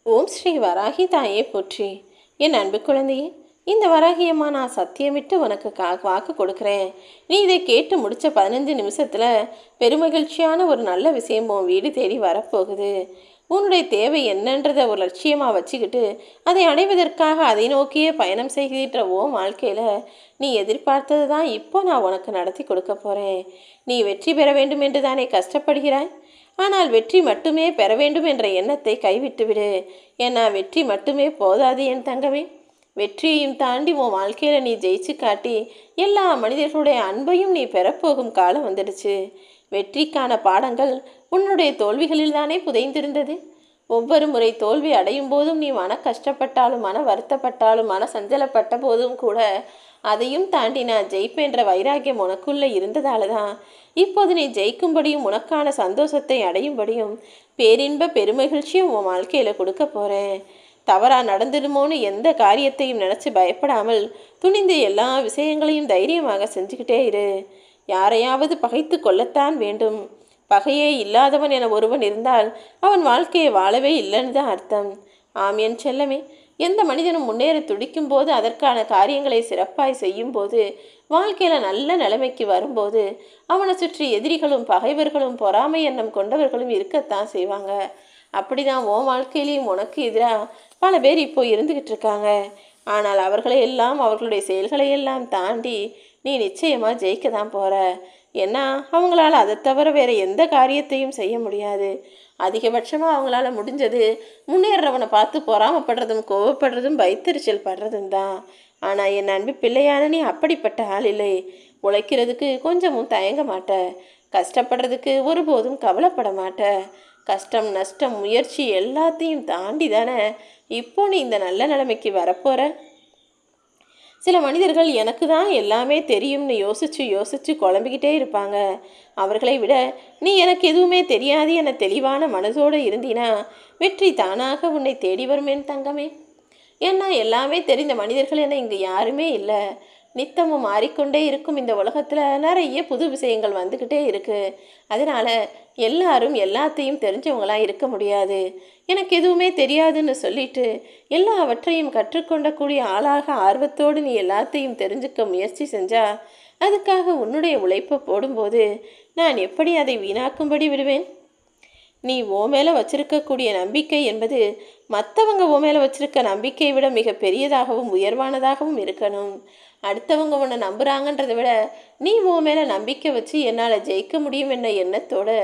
ஓம் ஸ்ரீ வராகி தாயே போற்றி. என் அன்பு குழந்தையே, இந்த வராகியம்மா நான் சத்தியமிட்டு உனக்கு வாக்கு கொடுக்குறேன். நீ இதை கேட்டு முடித்த 15 நிமிஷத்தில் பெருமகிழ்ச்சியான ஒரு நல்ல விஷயம் உன் வீடு தேடி வரப்போகுது. உன்னுடைய தேவை என்னன்றதை ஒரு லட்சியமாக வச்சுக்கிட்டு அதை அடைவதற்காக அதை நோக்கியே பயணம் செய்கின்ற ஓ வாழ்க்கையில் நீ எதிர்பார்த்தது தான் இப்போ நான் உனக்கு நடத்தி கொடுக்க போகிறேன். நீ வெற்றி பெற வேண்டும் என்று தானே கஷ்டப்படுகிறாய். ஆனால் வெற்றி மட்டுமே பெற வேண்டும் என்ற எண்ணத்தை கைவிட்டுவிடு. ஏன்னா வெற்றி மட்டுமே போதாது என் தங்கமே. வெற்றியையும் தாண்டி உன் வாழ்க்கையில் நீ ஜெயிச்சு காட்டி எல்லா மனிதர்களுடைய அன்பையும் நீ பெறப்போகும் காலம் வந்துடுச்சு. வெற்றிக்கான பாடங்கள் உன்னுடைய தோல்விகளில் தானே புதைந்திருந்தது. ஒவ்வொரு முறை தோல்வி அடையும் போதும் நீ மன கஷ்டப்பட்டாலும் மன வருத்தப்பட்டாலும் மன சஞ்சலப்பட்ட போதும் கூட அதையும் தாண்டி நான் ஜெயிப்பேன்ற வைராக்கியம் உனக்குள்ளே இருந்ததால தான் இப்போது நீ ஜெயிக்கும்படியும் உனக்கான சந்தோஷத்தை அடையும்படியும் பேரின்ப பெருமகிழ்ச்சியும் உன் வாழ்க்கையில் கொடுக்க போகிறேன். தவறாக நடந்துடுமோன்னு எந்த காரியத்தையும் நினச்சி பயப்படாமல் துணிந்து எல்லா விஷயங்களையும் தைரியமாக செஞ்சுக்கிட்டே இரு. யாரையாவது பகைத்து கொள்ளத்தான் வேண்டும். பகையே இல்லாதவன் என ஒருவன் இருந்தால் அவன் வாழ்க்கையை வாழவே இல்லைன்னு தான் அர்த்தம். ஆம் என் செல்லமே, எந்த மனிதனும் முன்னேற துடிக்கும் போது அதற்கான காரியங்களை சிறப்பாய் செய்யும் போது வாழ்க்கையில் நல்ல நிலைமைக்கு வரும்போது அவனை சுற்றி எதிரிகளும் பகைவர்களும் பொறாமை எண்ணம் கொண்டவர்களும் இருக்கத்தான் செய்வாங்க. அப்படிதான் உன் வாழ்க்கையிலையும் உனக்கு எதிராக பல பேர் இப்போ இருந்துக்கிட்டு இருக்காங்க. ஆனால் அவர்களை எல்லாம் அவர்களுடைய செயல்களை எல்லாம் தாண்டி நீ நிச்சயமாக ஜெயிக்க தான் போகிற. ஏன்னா அவங்களால அதை தவிர வேறு எந்த காரியத்தையும் செய்ய முடியாது. அதிகபட்சமாக அவங்களால முடிஞ்சது முன்னேறவனை பார்த்து பொறாமப்படுறதும் கோவப்படுறதும் வைத்தறிச்சல் படுறதும் தான். ஆனால் என் அன்பு பிள்ளையான நீ அப்படிப்பட்ட ஆள் இல்லை. உழைக்கிறதுக்கு கொஞ்சமும் தயங்க மாட்ட. கஷ்டப்படுறதுக்கு ஒருபோதும் கவலைப்பட மாட்ட. கஷ்டம் நஷ்டம் முயற்சி எல்லாத்தையும் தாண்டி தானே இப்போ நீ இந்த நல்ல நிலைமைக்கு வரப்போகிற. சில மனிதர்கள் எனக்கு தான் எல்லாமே தெரியும்னு யோசித்து குழம்பிக்கிட்டே இருப்பாங்க. அவர்களை விட நீ எனக்கு எதுவுமே தெரியாது என தெளிவான மனதோடு இருந்தினா வெற்றி தானாக உன்னை தேடி வருமேன் தங்கமே. ஏன்னா எல்லாமே தெரிந்த மனிதர்கள் என இங்கு யாருமே இல்லை. நித்தமும் மாறிக்கொண்டே இருக்கும் இந்த உலகத்தில் நிறைய புது விஷயங்கள் வந்துக்கிட்டே இருக்குது. அதனால் எல்லாரும் எல்லாத்தையும் தெரிஞ்சவங்களாக இருக்க முடியாது. எனக்கு எதுவுமே தெரியாதுன்னு சொல்லிட்டு எல்லாவற்றையும் கற்றுக்கொண்டக்கூடிய ஆளாக ஆர்வத்தோடு நீ எல்லாத்தையும் தெரிஞ்சுக்க முயற்சி செஞ்சா அதுக்காக உன்னுடைய உழைப்பை போடும்போது நான் எப்படி அதை வீணாக்கும்படி விடுவேன்? நீ ஓ மேலே வச்சிருக்கக்கூடிய நம்பிக்கை என்பது மற்றவங்க ஓ மேலே வச்சிருக்க நம்பிக்கையை விட மிக பெரியதாகவும் உயர்வானதாகவும் இருக்கணும். அடுத்தவங்க உன்னை நம்புகிறாங்கன்றதை விட நீ உன் மேலே நம்பிக்கை வச்சு என்னால் ஜெயிக்க முடியும் என்ற எண்ணத்தோடு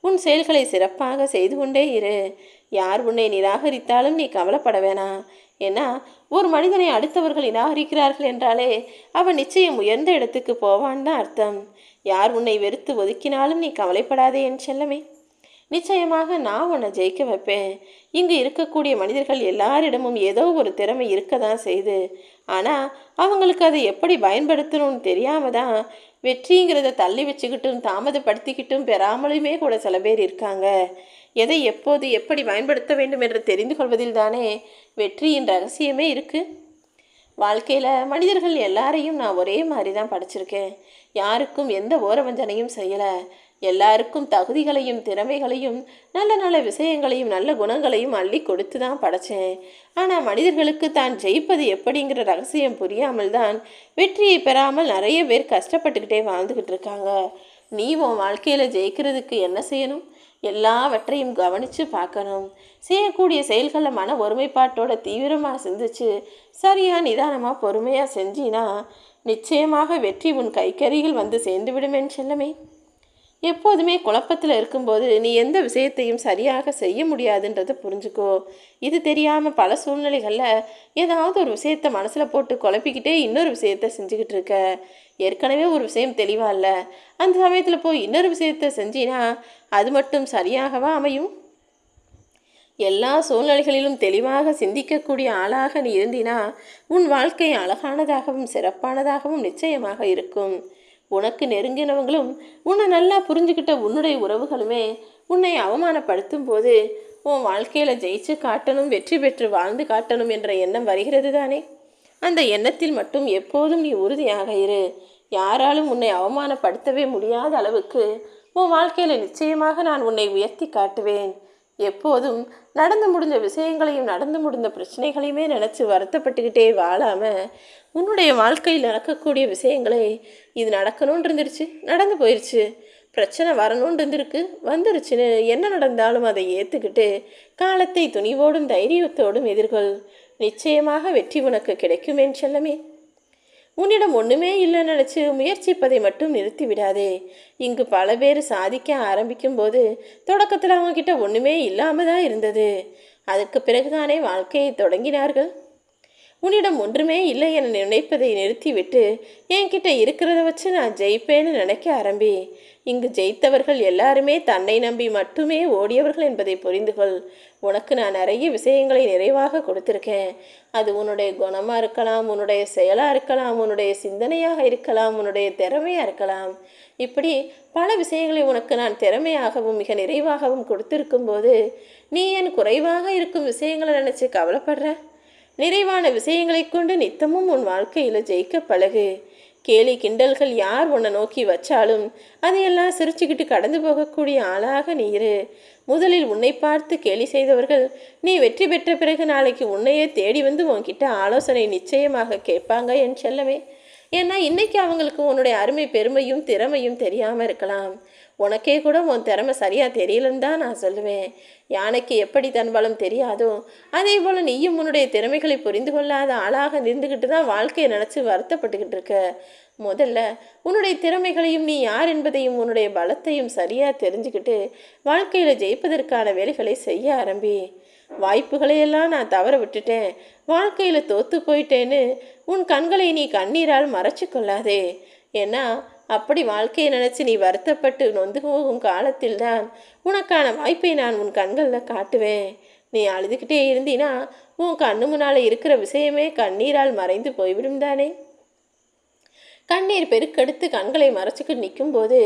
உன் செயல்களை சிறப்பாக செய்து கொண்டே இரு. யார் உன்னை நிராகரித்தாலும் நீ கவலைப்பட வேணாம். ஏன்னா ஒரு மனிதனை அடுத்தவர்கள் நிராகரிக்கிறார்கள் என்றாலே அவன் நிச்சயம் உயர்ந்த இடத்துக்கு போவான்னு தான் அர்த்தம். யார் உன்னை வெறுத்து ஒதுக்கினாலும் நீ கவலைப்படாதே என் செல்லமே. நிச்சயமாக நான் உன்னை ஜெயிக்க வைப்பேன். இங்கு இருக்கக்கூடிய மனிதர்கள் எல்லாரிடமும் ஏதோ ஒரு திறமை இருக்க தான் செய்யுது. ஆனால் அவங்களுக்கு அதை எப்படி பயன்படுத்தணும்னு தெரியாம தான் வெற்றிங்கிறத தள்ளி வச்சுக்கிட்டும் தாமதப்படுத்திக்கிட்டும் பெறாமலுமே கூட சில பேர் இருக்காங்க. எதை எப்போது எப்படி பயன்படுத்த வேண்டும் என்று தெரிந்து கொள்வதில் தானே வெற்றியின் ரகசியமே இருக்குது. வாழ்க்கையில் மனிதர்கள் எல்லாரையும் நான் ஒரே மாதிரி தான் படைச்சிருக்கேன். யாருக்கும் எந்த ஓரவஞ்சனையும் செய்யலை. எல்லாருக்கும் தகுதிகளையும் திறமைகளையும் நல்ல நல்ல விஷயங்களையும் நல்ல குணங்களையும் அள்ளி கொடுத்து தான் படைச்சேன். ஆனால் மனிதர்களுக்கு தான் ஜெயிப்பது எப்படிங்கிற ரகசியம் புரியாமல் தான் வெற்றியை பெறாமல் நிறைய பேர் கஷ்டப்பட்டுக்கிட்டே வாழ்ந்துக்கிட்டு இருக்காங்க. நீ உன் வாழ்க்கையில் ஜெயிக்கிறதுக்கு என்ன செய்யணும்? எல்லாவற்றையும் கவனித்து பார்க்கணும். செய்யக்கூடிய செயல்களில் மன ஒருமைப்பாட்டோட தீவிரமாக சிந்திச்சு சரியாக நிதானமாக பொறுமையாக செஞ்சினா நிச்சயமாக வெற்றி உன் கைக்கரியில் வந்து சேர்ந்து விடுமேன்னு செல்லமே. எப்போதுமே குழப்பத்தில் இருக்கும்போது நீ எந்த விஷயத்தையும் சரியாக செய்ய முடியாதுன்றதை புரிஞ்சுக்கோ. இது தெரியாமல் பல சூழ்நிலைகளில் ஏதாவது ஒரு விஷயத்தை மனசில் போட்டு குழப்பிக்கிட்டே இன்னொரு விஷயத்தை செஞ்சுக்கிட்டு இருக்க. ஏற்கனவே ஒரு விஷயம் தெளிவாக இல்லை, அந்த சமயத்தில் போய் இன்னொரு விஷயத்தை செஞ்சினா அது மட்டும் சரியாகவா அமையும்? எல்லா சூழ்நிலைகளிலும் தெளிவாக சிந்திக்கக்கூடிய ஆளாக நீ இருந்தினா உன் வாழ்க்கை அழகானதாகவும் சிறப்பானதாகவும் நிச்சயமாக இருக்கும். உனக்கு நெருங்கினவங்களும் உன்னை நல்லா புரிஞ்சுக்கிட்ட உன்னுடைய உறவுகளுமே உன்னை அவமானப்படுத்தும் போது உன் வாழ்க்கையில் ஜெயிச்சு காட்டணும், வெற்றி பெற்று வாழ்ந்து காட்டணும் என்ற எண்ணம் வருகிறது தானே. அந்த எண்ணத்தில் மட்டும் எப்போதும் நீ உறுதியாக இரு. யாராலும் உன்னை அவமானப்படுத்தவே முடியாத அளவுக்கு உன் வாழ்க்கையில் நிச்சயமாக நான் உன்னை உயர்த்தி காட்டுவேன். எப்போதும் நடந்து முடிஞ்ச விஷயங்களையும் நடந்து முடிந்த பிரச்சனைகளையுமே நினச்சி வருத்தப்பட்டுக்கிட்டே வாழாமல் உன்னுடைய வாழ்க்கையில் நடக்கக்கூடிய விஷயங்களை இது நடக்கணும்னு இருந்துருச்சு, நடந்து போயிடுச்சு, பிரச்சனை வரணும்னு இருந்திருக்கு, வந்துருச்சுன்னு என்ன நடந்தாலும் அதை ஏற்றுக்கிட்டு காலத்தை துணிவோடும் தைரியத்தோடும் எதிர்கொள். நிச்சயமாக வெற்றி உனக்கு கிடைக்கும் என் செல்லமே. உன்னிடம் ஒன்றுமே இல்லைன்னு நினச்சி முயற்சிப்பதை மட்டும் நிறுத்தி விடாதே. இங்கு பல பேர் சாதிக்க ஆரம்பிக்கும் போது தொடக்கத்தில் அவங்கக்கிட்ட ஒன்றுமே இல்லாமல் தான் இருந்தது. அதுக்கு பிறகுதானே வாழ்க்கையை தொடங்கினார்கள். உன்னிடம் ஒன்றுமே இல்லை என நினைப்பதை நிறுத்திவிட்டு என்கிட்ட இருக்கிறத வச்சு நான் ஜெயிப்பேன்னு நினைக்க ஆரம்பி. இங்கு ஜெயித்தவர்கள் எல்லாருமே தன்னை நம்பி மட்டுமே ஓடியவர்கள் என்பதை புரிந்து கொள். உனக்கு நான் நிறைய விஷயங்களை நிறைவாக கொடுத்துருக்கேன். அது உன்னுடைய குணமாக இருக்கலாம், உன்னுடைய செயலாக இருக்கலாம், உன்னுடைய சிந்தனையாக இருக்கலாம், உன்னுடைய திறமையாக இருக்கலாம். இப்படி பல விஷயங்களை உனக்கு நான் திறமையாகவும் மிக நிறைவாகவும் கொடுத்துருக்கும் போது நீ என் குறைவாக இருக்கும் விஷயங்களை நினச்சி கவலைப்படுற? நிறைவான விஷயங்களை கொண்டு நித்தமும் உன் வாழ்க்கையில் ஜெயிக்க பழகு. கேலி கிண்டல்கள் யார் உன்னை நோக்கி வச்சாலும் அதையெல்லாம் சிரிச்சுக்கிட்டு கடந்து போகக்கூடிய ஆளாக நீ இரு. முதலில் உன்னை பார்த்து கேலி செய்தவர்கள் நீ வெற்றி பெற்ற பிறகு நாளைக்கு உன்னையே தேடி வந்து உன்கிட்ட ஆலோசனை நிச்சயமாக கேட்பாங்க என் செல்லமே. ஏன்னா இன்னைக்கு அவங்களுக்கு உன்னுடைய அருமை பெருமையும் திறமையும் தெரியாமல் இருக்கலாம். உனக்கே கூட உன் திறமை சரியாக தெரியலன்னு தான் நான் சொல்லுவேன். யானைக்கு எப்படி தன் பலம் தெரியாதோ அதே போல் நீயும் உன்னுடைய திறமைகளை புரிந்து கொள்ளாத ஆளாக நின்றுக்கிட்டு தான் வாழ்க்கையை நினச்சி வருத்தப்பட்டுக்கிட்டு இருக்க. முதல்ல உன்னுடைய திறமைகளையும் நீ யார் என்பதையும் உன்னுடைய பலத்தையும் சரியாக தெரிஞ்சுக்கிட்டு வாழ்க்கையில் ஜெயிப்பதற்கான வேலைகளை செய்ய ஆரம்பி. வாய்ப்புகளையெல்லாம் நான் தவற விட்டுட்டேன், வாழ்க்கையில் தோற்று போயிட்டேன்னு உன் கண்களை நீ கண்ணீரால் மறைச்சு கொள்ளாதே. ஏன்னா அப்படி வாழ்க்கையை நினச்சி நீ வருத்தப்பட்டு நொந்து போகும் காலத்தில் தான் உனக்கான வாய்ப்பை நான் உன் கண்களில் காட்டுவேன். நீ அழுதுகிட்டே இருந்தீனா உன் கண்ணு முன்னால் இருக்கிற விஷயமே கண்ணீரால் மறைந்து போய்விடும் தானே. கண்ணீர் பெருக்கெடுத்து கண்களை மறைச்சிக்கிட்டு நிற்கும்போது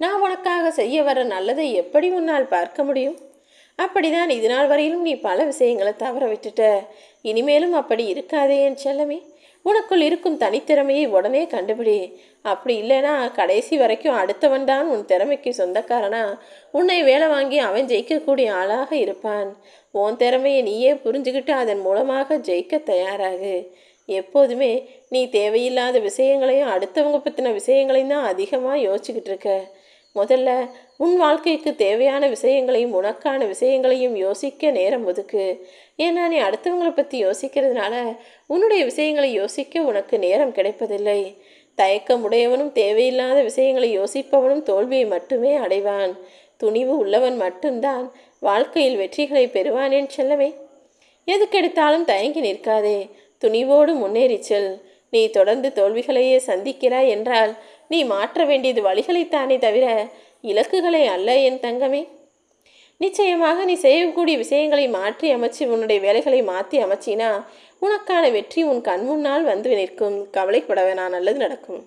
நான் உனக்காக செய்ய வர நல்லதை எப்படி உன்னால் பார்க்க முடியும்? அப்படிதான் இது நாள் வரையிலும் நீ பல விஷயங்களை தவற விட்டுட்ட. இனிமேலும் அப்படி இருக்காதே என் செல்லமே. உனக்குள் இருக்கும் தனித்திறமையை உடனே கண்டுபிடி. அப்படி இல்லைனா கடைசி வரைக்கும் அடுத்தவன் தான் உன் திறமைக்கு சொந்தக்காரனா உன்னை வேலை வாங்கி அவன் ஜெயிக்கக்கூடிய ஆளாக இருப்பான். உன் திறமையை நீயே புரிஞ்சுக்கிட்டு அதன் மூலமாக ஜெயிக்க தயாராகு. எப்போதுமே நீ தேவையில்லாத விஷயங்களையும் அடுத்தவங்க பற்றின விஷயங்களையும் தான் அதிகமாக யோசிச்சுக்கிட்டு இருக்க. முதல்ல உன் வாழ்க்கைக்கு தேவையான விஷயங்களையும் உனக்கான விஷயங்களையும் யோசிக்க நேரம் ஒதுக்கு. ஏன்னா நீ அடுத்தவங்களை பற்றி யோசிக்கிறதுனால உன்னுடைய விஷயங்களை யோசிக்க உனக்கு நேரம் கிடைப்பதில்லை. தயக்கம் உடையவனும் தேவையில்லாத விஷயங்களை யோசிப்பவனும் தோல்வியை மட்டுமே அடைவான். துணிவு உள்ளவன் மட்டும்தான் வாழ்க்கையில் வெற்றிகளை பெறுவானேன் செல்லவே. எதுக்கெடுத்தாலும் தயங்கி நிற்காதே, துணிவோடு முன்னேறி செல். நீ தொடர்ந்து தோல்விகளையே சந்திக்கிறாய் என்றால் நீ மாற்ற வேண்டியது வழிகளைத்தானே தவிர இலக்குகளை அல்ல என் தங்கமே. நிச்சயமாக நீ செய்யக்கூடிய விஷயங்களை மாற்றி அமைச்சு உன்னுடைய வேலைகளை மாற்றி அமைச்சினா உனக்கான வெற்றி உன் கண் முன்னால் வந்து நிற்கும். கவலைப்பட வேணாம், நல்லது நடக்கும்.